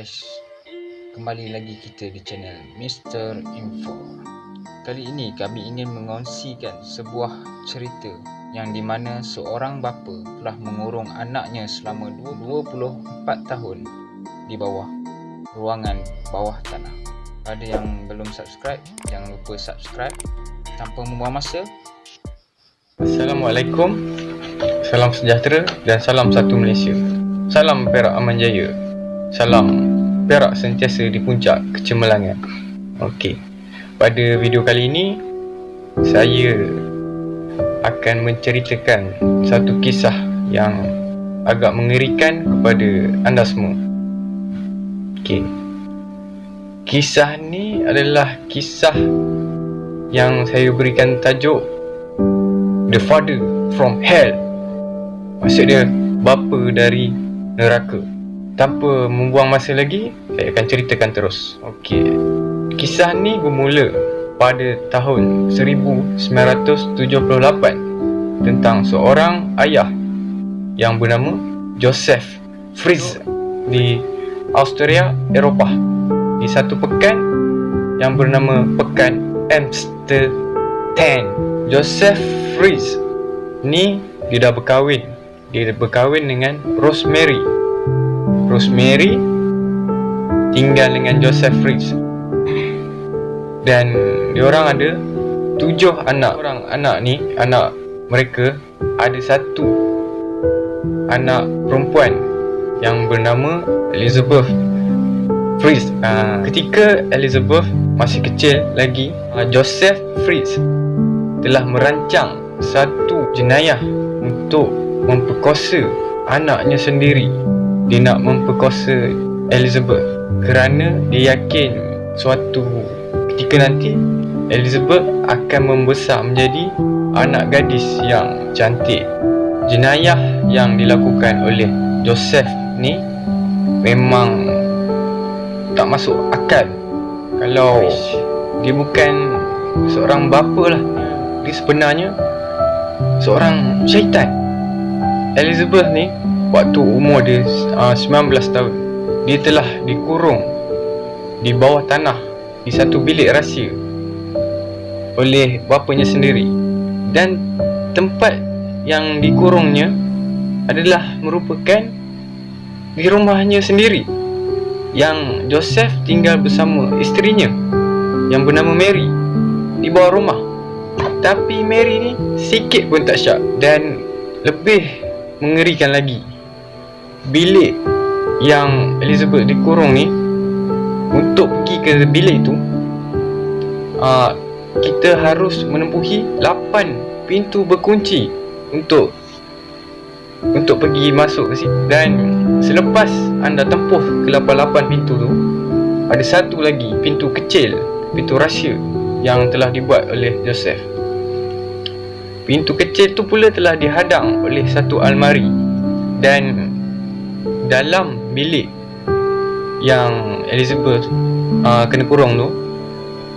guys, kembali lagi kita di channel Mr. Info. Kali ini kami ingin mengongsikan sebuah cerita yang dimana seorang bapa telah mengurung anaknya selama 24 tahun di bawah ruangan bawah tanah. Pada yang belum subscribe, jangan lupa subscribe. Tanpa membuang masa, Assalamualaikum, salam sejahtera dan salam satu Malaysia. Salam Perak Aman Jaya. Salam Perak sentiasa di puncak kecemerlangan. Okey. Pada video kali ini saya akan menceritakan satu kisah yang agak mengerikan kepada anda semua. Okey. Kisah ni adalah kisah yang saya berikan tajuk The Father from Hell. Maksud dia bapa dari neraka. Tanpa membuang masa lagi, saya akan ceritakan terus. Okey. Kisah ni bermula pada tahun 1978 tentang seorang ayah yang bernama Joseph Fries di Austria, Eropah, di satu pekan yang bernama Pekan Amsterdam. Joseph Fries ni dia dah berkahwin. Dia berkahwin dengan Rosemary. Rosemary tinggal dengan Joseph Fries. Dan diorang ada 7 anak. Orang anak ni, anak mereka ada satu anak perempuan yang bernama Elizabeth Fries. Ketika Elizabeth masih kecil lagi, Joseph Fries telah merancang satu jenayah untuk memperkosa anaknya sendiri. Dia nak memperkosa Elizabeth kerana dia yakin suatu ketika nanti Elizabeth akan membesar menjadi anak gadis yang cantik. Jenayah yang dilakukan oleh Joseph ni memang tak masuk akal. Kalau dia bukan seorang bapa lah, dia sebenarnya seorang syaitan. Elizabeth ni waktu umur dia 19 tahun, dia telah dikurung di bawah tanah di satu bilik rahsia oleh bapanya sendiri. Dan tempat yang dikurungnya adalah merupakan di rumahnya sendiri, yang Joseph tinggal bersama isterinya yang bernama Mary di bawah rumah. Tapi Mary ni sikit pun tak syak. Dan lebih mengerikan lagi, bilik yang Elizabeth dikurung ni, untuk pergi ke bilik tu kita harus menempuhi 8 pintu berkunci untuk pergi masuk ke situ. Dan selepas anda tempuh ke 8 pintu tu, ada satu lagi pintu kecil, pintu rahsia yang telah dibuat oleh Joseph. Pintu kecil tu pula telah dihadang oleh satu almari. Dan dalam bilik yang Elizabeth kena kurung tu,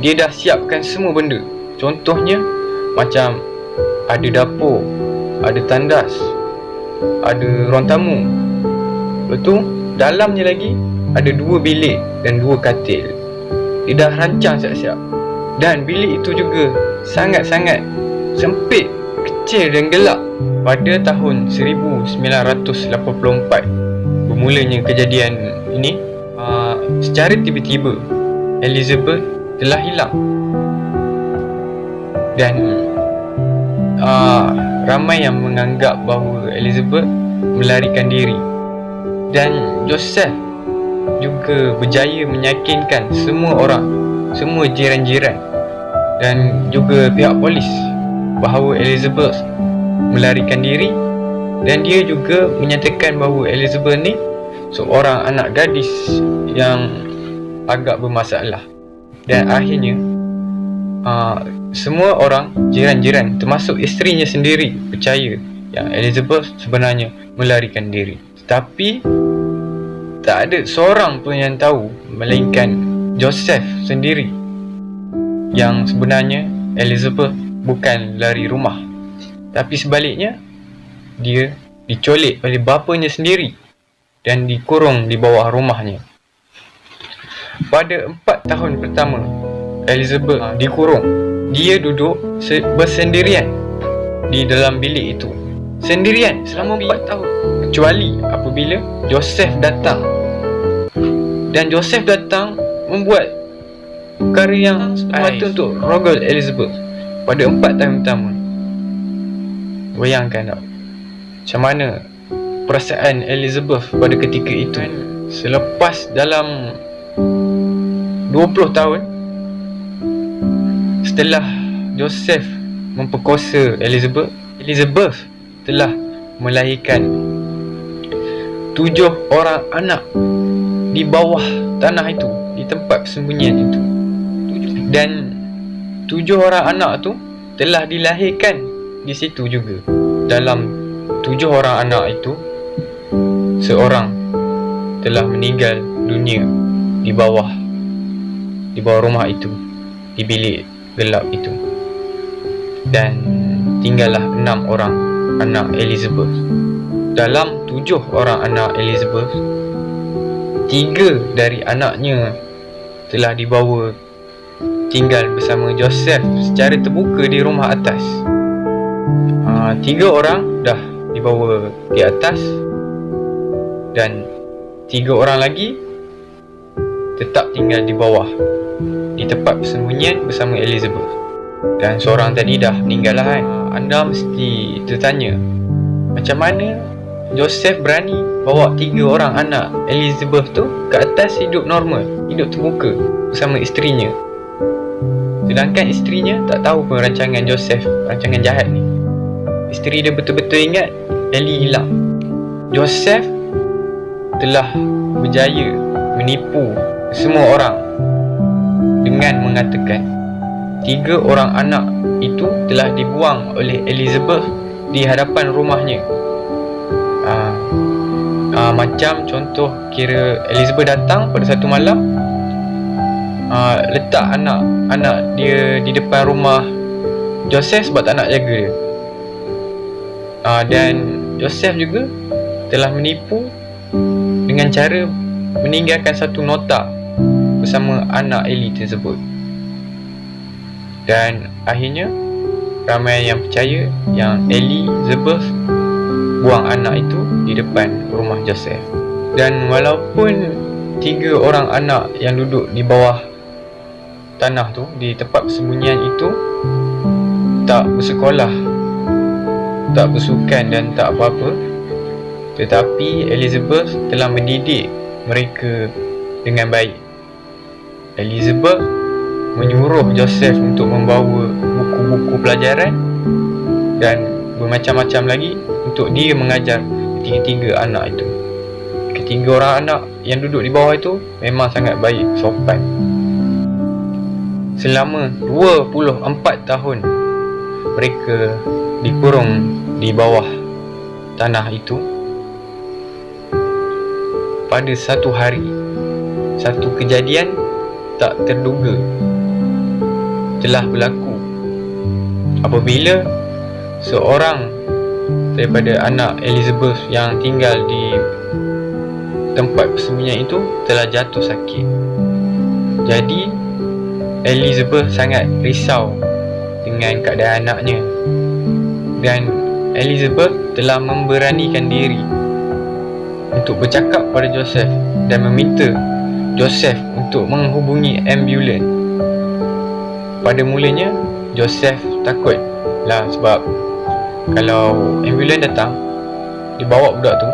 dia dah siapkan semua benda. Contohnya macam ada dapur, ada tandas, ada ruang tamu. Lepas tu dalamnya lagi ada 2 bilik dan 2 katil. Dia dah rancang siap-siap. Dan bilik itu juga sangat-sangat sempit, kecil dan gelap. Pada tahun 1984 bermulanya kejadian ini. Secara tiba-tiba Elizabeth telah hilang. Dan ramai yang menganggap bahawa Elizabeth melarikan diri. Dan Joseph juga berjaya meyakinkan semua orang, semua jiran-jiran dan juga pihak polis bahawa Elizabeth melarikan diri. Dan dia juga menyatakan bahawa Elizabeth ni seorang anak gadis yang agak bermasalah. Dan akhirnya semua orang, jiran-jiran termasuk isterinya sendiri, percaya yang Elizabeth sebenarnya melarikan diri. Tapi tak ada seorang pun yang tahu melainkan Joseph sendiri yang sebenarnya Elizabeth bukan lari rumah, tapi sebaliknya dia diculik oleh bapanya sendiri dan dikurung di bawah rumahnya. pada 4 tahun pertama Elizabeth dikurung, dia duduk bersendirian di dalam bilik itu, sendirian selama 4 tahun, kecuali apabila Joseph datang. Dan Joseph datang membuat perkara yang semata untuk rogol Elizabeth pada 4 tahun pertama. Bayangkan tak macam mana perasaan Elizabeth pada ketika itu. Selepas dalam 20 tahun setelah Joseph memperkosa Elizabeth, Elizabeth telah melahirkan 7 orang anak di bawah tanah itu, di tempat persembunyian itu. Dan 7 orang anak tu telah dilahirkan di situ juga. Dalam 7 orang anak itu, seorang telah meninggal dunia di bawah rumah itu, di bilik gelap itu. Dan tinggallah 6 orang anak Elizabeth. Dalam 7 orang anak Elizabeth, 3 dari anaknya telah dibawa tinggal bersama Joseph secara terbuka di rumah atas. 3 orang dah dibawa di atas, dan 3 orang lagi tetap tinggal di bawah, di tempat persembunyian bersama Elizabeth. Dan seorang tadi dah meninggal lah kan. Anda mesti tertanya, macam mana Joseph berani bawa 3 orang anak Elizabeth tu ke atas hidup normal, hidup terbuka bersama isterinya, sedangkan isterinya tak tahu pun rancangan Joseph, rancangan jahat ni. Isteri dia betul-betul ingat Ellie hilang. Joseph telah berjaya menipu semua orang dengan mengatakan 3 orang anak itu telah dibuang oleh Elizabeth di hadapan rumahnya. Macam contoh, kira Elizabeth datang pada satu malam, letak anak dia di depan rumah Joseph sebab tak nak jaga dia. Dan Joseph juga telah menipu dengan cara meninggalkan satu nota bersama anak Ellie tersebut. Dan akhirnya ramai yang percaya yang Elizabeth buang anak itu di depan rumah Joseph. Dan walaupun 3 orang anak yang duduk di bawah tanah tu, di tempat persembunyian itu, tak bersekolah, tak bersukan dan tak apa-apa, tetapi Elizabeth telah mendidik mereka dengan baik. Elizabeth menyuruh Joseph untuk membawa buku-buku pelajaran dan bermacam-macam lagi untuk dia mengajar ketiga-tiga anak itu. Ketiga orang anak yang duduk di bawah itu memang sangat baik, sopan. Selama 24 tahun mereka dikurung di bawah tanah itu. Pada satu hari, satu kejadian tak terduga telah berlaku apabila seorang daripada anak Elizabeth yang tinggal di tempat persembunyian itu telah jatuh sakit. Jadi Elizabeth sangat risau dengan keadaan anaknya, dan Elizabeth telah memberanikan diri untuk bercakap pada Joseph dan meminta Joseph untuk menghubungi ambulans. Pada mulanya Joseph takut lah, sebab kalau ambulans datang dibawa budak tu,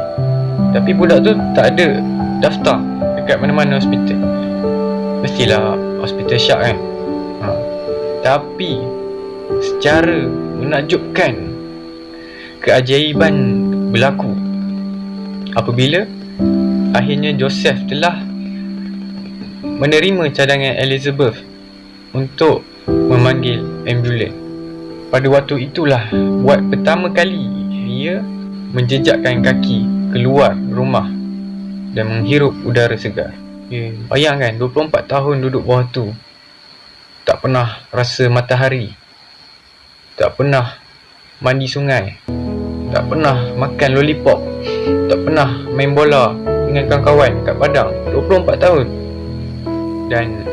tapi budak tu tak ada daftar dekat mana-mana hospital. Mestilah hospital syak kan. Tapi secara menakjubkan, keajaiban berlaku apabila akhirnya Joseph telah menerima cadangan Elizabeth untuk memanggil ambulans. Pada waktu itulah buat pertama kali dia menjejakkan kaki keluar rumah dan menghirup udara segar. Bayangkan 24 tahun duduk bawah tu, tak pernah rasa matahari, tak pernah mandi sungai, tak pernah makan lollipop, tak pernah main bola dengan kawan-kawan kat padang. 24 tahun. dan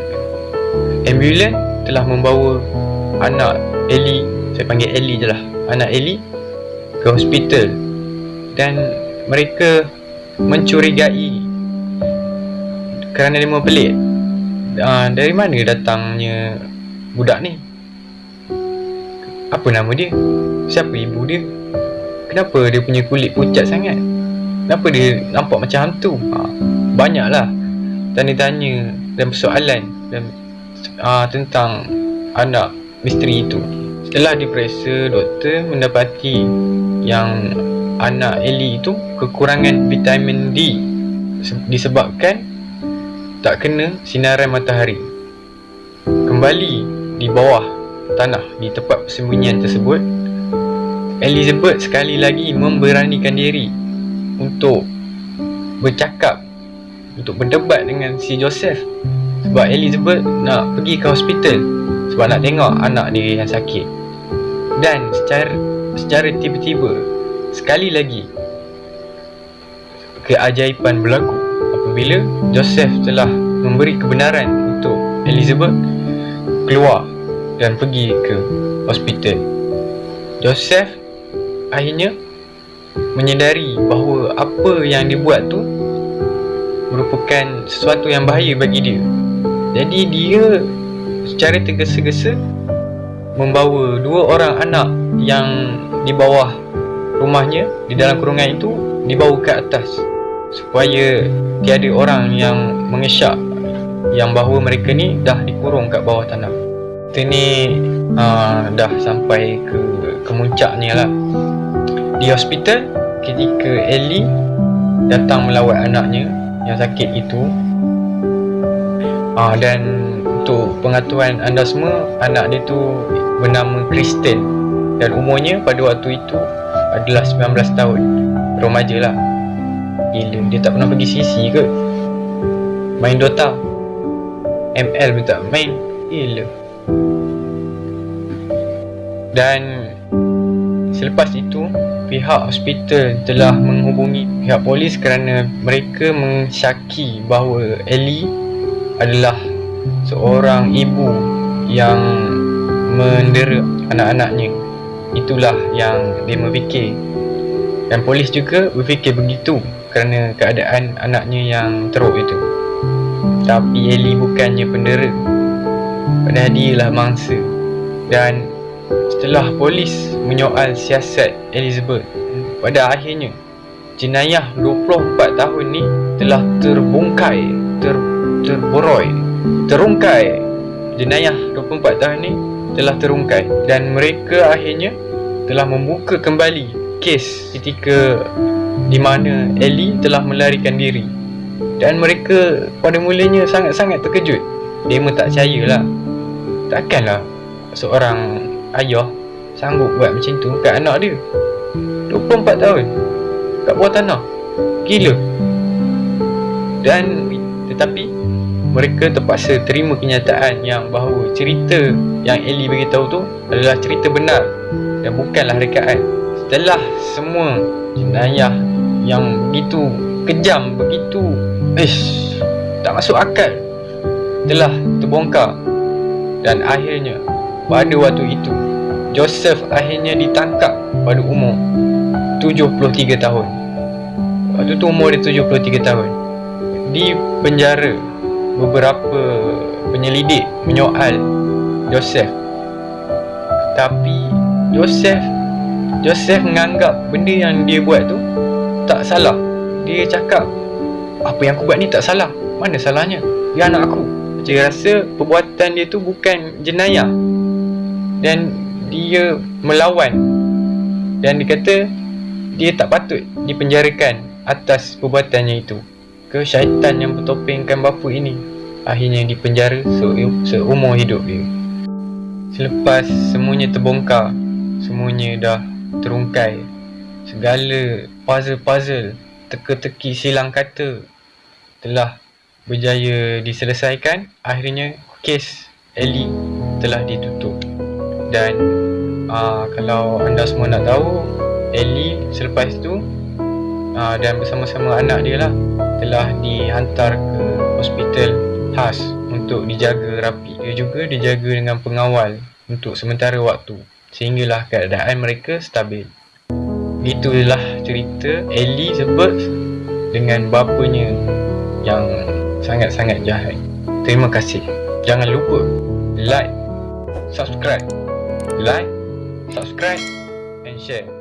ambulans telah membawa anak Ellie, saya panggil Ellie je lah, anak Ellie ke hospital. Dan mereka mencurigai kerana dia pelik, dari mana datangnya budak ni, apa nama dia, siapa ibu dia, kenapa dia punya kulit pucat sangat, kenapa dia nampak macam hantu. Banyaklah tanya-tanya dan persoalan dan tentang anak misteri itu. Setelah diperiksa, doktor mendapati yang anak Ellie itu kekurangan vitamin D disebabkan tak kena sinaran matahari. Kembali di bawah tanah di tempat persembunyian tersebut, Elizabeth sekali lagi memberanikan diri untuk bercakap, untuk berdebat dengan si Joseph. Sebab Elizabeth nak pergi ke hospital sebab nak tengok anak dia yang sakit. Dan secara tiba-tiba, sekali lagi keajaiban berlaku apabila Joseph telah memberi kebenaran untuk Elizabeth keluar dan pergi ke hospital. Joseph akhirnya menyedari bahawa apa yang dibuat tu merupakan sesuatu yang bahaya bagi dia. Jadi dia secara tergesa-gesa membawa 2 orang anak yang di bawah rumahnya, di dalam kurungan itu, dibawa ke atas supaya tiada orang yang mengesyak yang bahawa mereka ni dah dikurung kat bawah tanah. Kita ni dah sampai ke kemuncaknya lah. Di hospital, ketika Ellie datang melawat anaknya yang sakit itu, dan untuk pengetahuan anda semua, anak dia tu bernama Kristen dan umurnya pada waktu itu adalah 19 tahun. Remaja lah. Gila, dia tak pernah pergi CC ke? Main Dota, ML pun tak main. Gila. Dan selepas itu, pihak hospital telah menghubungi pihak polis kerana mereka mensyaki bahawa Ellie adalah seorang ibu yang mendera anak-anaknya. Itulah yang dia berfikir. Dan polis juga berfikir begitu kerana keadaan anaknya yang teruk itu. Tapi Ellie bukannya pendera, padahal dia lah mangsa. Dan setelah polis menyoal siasat Elizabeth, pada akhirnya jenayah 24 tahun ni telah terbongkai, terungkai. Jenayah 24 tahun ni telah terungkai dan mereka akhirnya telah membuka kembali kes ketika di mana Ellie telah melarikan diri. Dan mereka pada mulanya sangat-sangat terkejut. Dia pun tak percayalah. Takkanlah seorang ayah sanggup buat macam tu kat anak dia. 24 tahun kat bawah tanah. Gila. Dan tetapi mereka terpaksa terima kenyataan yang bahawa cerita yang Ellie beritahu tu adalah cerita benar dan bukanlah rekaan. Setelah semua jenayah yang begitu kejam, begitu tak masuk akal telah terbongkar, dan akhirnya pada waktu itu Joseph akhirnya ditangkap pada umur 73 tahun. Waktu tu umur dia 73 tahun. Di penjara, beberapa penyelidik menyoal Joseph. Tapi Joseph menganggap benda yang dia buat tu tak salah. Dia cakap, apa yang aku buat ni tak salah. Mana salahnya? Dia anak aku. Dia rasa perbuatan dia tu bukan jenayah dan dia melawan. Dan dia kata dia tak patut dipenjarakan atas perbuatannya itu. Ke syaitan yang bertopengkan bapa ini akhirnya dipenjara seumur hidup dia. Selepas semuanya terbongkar, semuanya dah terungkai, segala puzzle-puzzle, teka-teki silang kata telah berjaya diselesaikan. Akhirnya kes Ellie telah ditutup. Dan kalau anda semua nak tahu, Ellie selepas itu dan bersama-sama anak dia lah telah dihantar ke hospital khas untuk untuk dijaga rapi. Ia juga dijaga dengan pengawal untuk sementara waktu, sehinggalah keadaan mereka stabil. Itulah cerita Ellie the Bird dengan bapanya yang sangat-sangat jahat. Terima kasih. Jangan lupa like, subscribe and share.